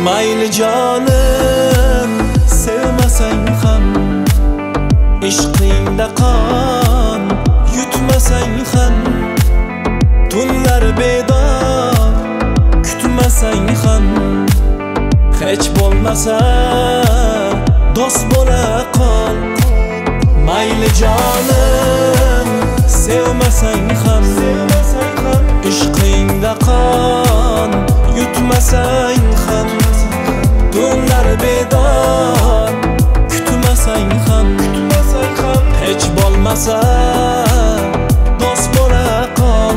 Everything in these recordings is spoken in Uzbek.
Mayli jonim sevmasang ham, ishqingda qon yutmasang ham, tunlar bedor kutmasang ham, hech bo'lmasa do'st bo'la qol. Mayli jonim sevmasang ham, ishqingda qon yutmasang ham, tunlar bedor kutmasang ham, hech bo'lmasa do'st bo'la qol.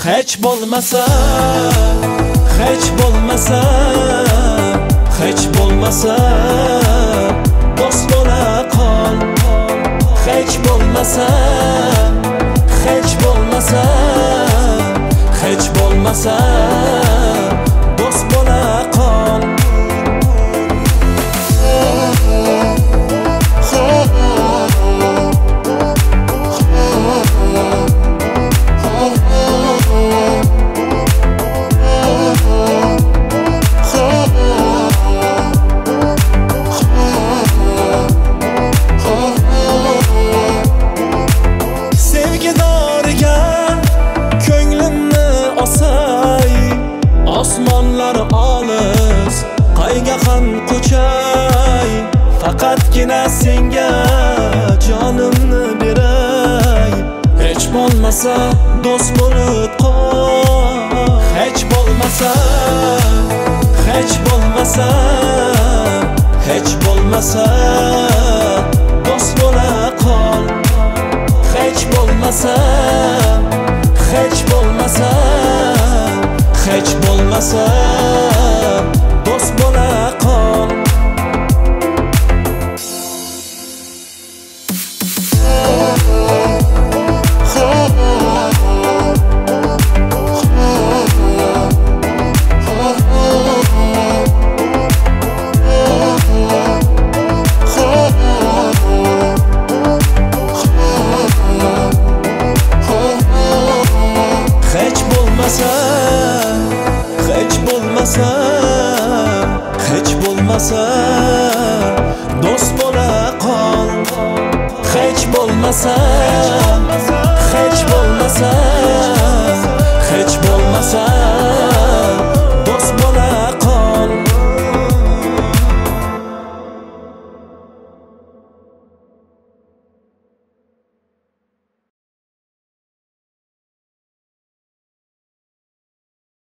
Hech bo'lmasa, hech bo'lmasa, hech bo'lmasa do'st bo'la qol. Hech bo'lmasa, hech bo'lmasa, hech bo'lmasa do'st bo'la qol. Osmonlar olis, qayga ham qo'chay, faqatgina senga jonimni beray. Hech bo'lmasa do'st bo'lib qol. Hech bo'lmasa, hech bo'lmasa, hech bo'lmasa do'st bo'la qol. Hech bo'lmasa, hech bo'lmasa, hech bo'lmasa do'st bo'la qol. Hech bo'lmasa, hech bo'lmasa, hech bo'lmasa do'st bo'la qol. Hech bo'lmasa, hech bo'lmasa, hech bo'lmasa